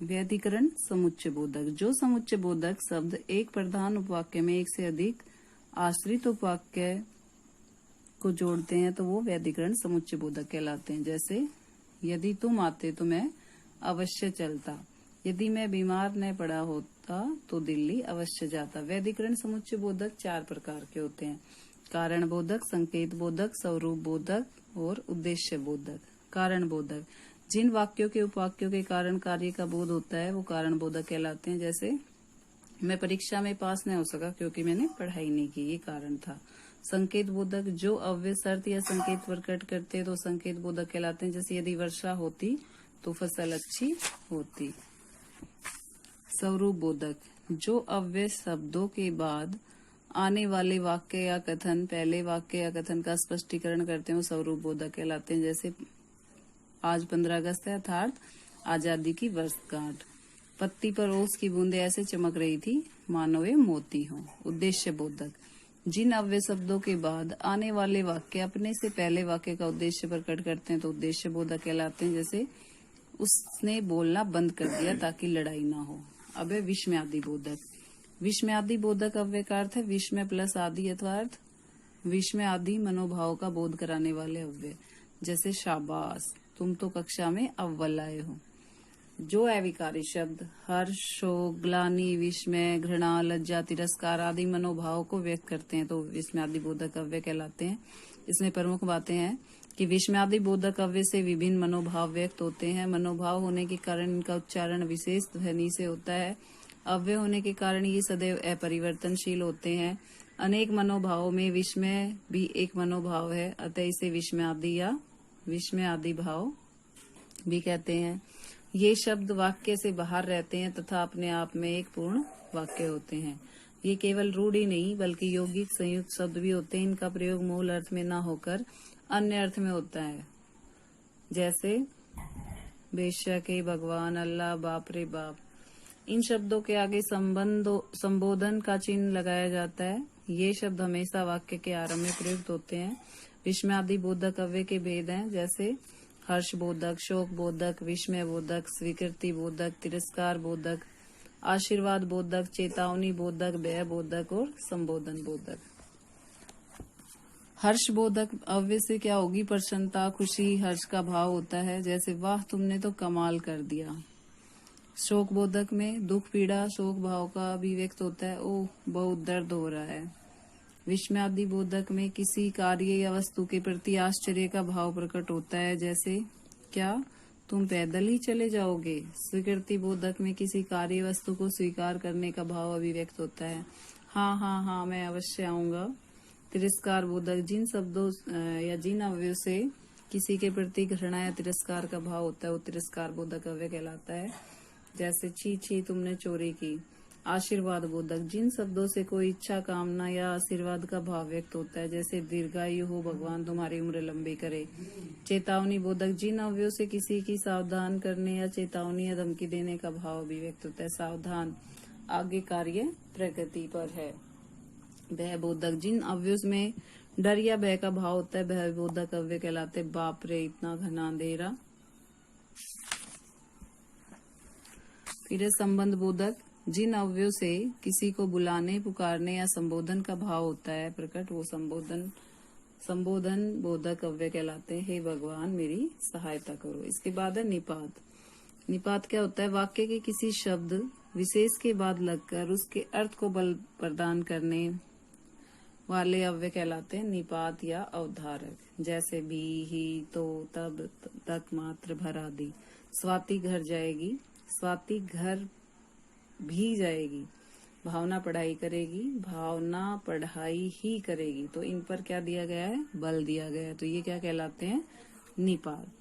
व्यधिकरण समुच्चय बोधक। जो समुच्चय बोधक शब्द एक प्रधान उपवाक्य में एक से अधिक आश्रित उपवाक्य को जोड़ते हैं तो वो व्यधिकरण समुच्चय बोधक कहलाते हैं। जैसे यदि तुम आते तो मैं अवश्य चलता, यदि मैं बीमार न पड़ा होता तो दिल्ली अवश्य जाता। व्यधिकरण समुच्चय बोधक 4 प्रकार के होते हैं: कारण बोधक, संकेत बोधक, स्वरूप बोधक और उद्देश्य बोधक। कारण बोधक, जिन वाक्यों के उपवाक्यों के कारण कार्य का बोध होता है वो कारण बोधक कहलाते हैं। जैसे मैं परीक्षा में पास नहीं हो सका क्योंकि मैंने पढ़ाई नहीं की, ये कारण था। संकेत बोधक, जो अव्यय शर्त या संकेत प्रकट करते तो संकेत बोधक कहलाते हैं। जैसे यदि वर्षा होती तो फसल अच्छी होती। स्वरूप बोधक, जो अव्यय शब्दों के बाद आने वाले वाक्य या कथन पहले वाक्य या कथन का स्पष्टीकरण करते हैं वो स्वरूप बोधक कहलाते हैं। जैसे आज 15 अगस्त है अर्थात आजादी की वर्षगांठ। पत्ती पर ओस की बूंदें ऐसे चमक रही थी मानो वे मोती हों। उद्देश्य बोधक, जिन अव्यय शब्दों के बाद आने वाले वाक्य अपने से पहले वाक्य का उद्देश्य प्रकट करते हैं तो उद्देश्य बोधक कहलाते हैं। जैसे उसने बोलना बंद कर दिया ताकि लड़ाई ना हो। अब है विस्मयादि बोधक। विस्मयादि बोधक अव्यय का अर्थ है विस्मय प्लस आदि अथवा अर्थ विस्मय आदि मनोभाव का बोध कराने वाले अव्यय। जैसे शाबाश, तुम तो कक्षा में अव्वल आए हो। जो अविकारी शब्द हर्ष, शोक, ग्लानि, विस्मय, घृणा, लज्जा, तिरस्कार आदि मनोभाव को व्यक्त करते हैं तो विस्मयादि बोधक अव्यय कहलाते हैं। इसमें प्रमुख बातें हैं कि विस्मयादि बोधक अव्यय से विभिन्न मनोभाव व्यक्त होते हैं। मनोभाव होने के कारण इनका उच्चारण विशेष ध्वनि से होता है। अव्यय होने के कारण ये सदैव अपरिवर्तनशील होते हैं। अनेक मनोभावों में विस्मय भी एक मनोभाव है, अतः इसे विस्मयादि या विस्मयादि भाव भी कहते हैं। ये शब्द वाक्य से बाहर रहते हैं तथा अपने आप में एक पूर्ण वाक्य होते हैं। ये केवल रूढ़ी नहीं बल्कि यौगिक संयुक्त शब्द भी होते हैं। इनका प्रयोग मूल अर्थ में न होकर अन्य अर्थ में होता है। जैसे बेशक, हे भगवान, अल्लाह, बाप रे बाप। इन शब्दों के आगे संबोधन का चिन्ह लगाया जाता है। ये शब्द हमेशा वाक्य के आरंभ में प्रयुक्त होते हैं। विस्मयादि बोधक अव्यय के भेद हैं। जैसे हर्ष बोधक, शोक बोधक, विस्मय बोधक, स्वीकृति बोधक, तिरस्कार बोधक, आशीर्वाद बोधक, चेतावनी बोधक, भय बोधक और संबोधन बोधक। हर्ष बोधक अव्यय से क्या होगी? प्रसन्नता, खुशी, हर्ष का भाव होता है। जैसे वाह, तुमने तो कमाल कर दिया। शोक बोधक में दुख, पीड़ा, शोक भाव का अभिव्यक्त होता है। ओह, बहुत दर्द हो रहा है। विस्मयादि बोधक में किसी कार्य या वस्तु के प्रति आश्चर्य का भाव प्रकट होता है। जैसे क्या तुम पैदल ही चले जाओगे? स्वीकृति बोधक में किसी कार्य वस्तु को स्वीकार करने का भाव अभिव्यक्त होता है। हाँ हाँ हाँ, मैं अवश्य आऊंगा। तिरस्कार बोधक, जिन शब्दों या जिन अव्ययों से किसी के प्रति घृणा या तिरस्कार का भाव होता है वो तिरस्कार बोधक अव्यय कहलाता है। जैसे छी छी, तुमने चोरी की। आशीर्वाद बोधक, जिन शब्दों से कोई इच्छा, कामना या आशीर्वाद का भाव व्यक्त होता है। जैसे दीर्घायु हो, भगवान तुम्हारी उम्र लंबी करे। चेतावनी बोधक, जिन अव्ययों से किसी की सावधान करने या चेतावनी या धमकी देने का भाव अभिव्यक्त होता है। सावधान, आगे कार्य प्रगति पर है। भय बोधक, जिन अव्ययों में डर या भय का भाव होता है भय बोधक अव्यय कहलाते। बाप रे, इतना घना अंधेरा। फिर संबंध बोधक, जिन अव्ययों से किसी को बुलाने, पुकारने या संबोधन का भाव होता है प्रकट, वो संबोधन बोधक अव्यय कहलाते हैं। हे भगवान, मेरी सहायता करो। इसके बाद है निपात। निपात क्या होता है? वाक्य के किसी शब्द विशेष के बाद लगकर उसके अर्थ को बल प्रदान करने वाले अव्यय कहलाते हैं निपात या अवधारक। जैसे भी, ही, तो, तब, तक, मात्र, भर आदि। स्वाति घर जाएगी, स्वाति घर भी जाएगी। भावना पढ़ाई करेगी, भावना पढ़ाई ही करेगी। तो इन पर क्या दिया गया है? बल दिया गया है। तो ये क्या कहलाते हैं? निपात।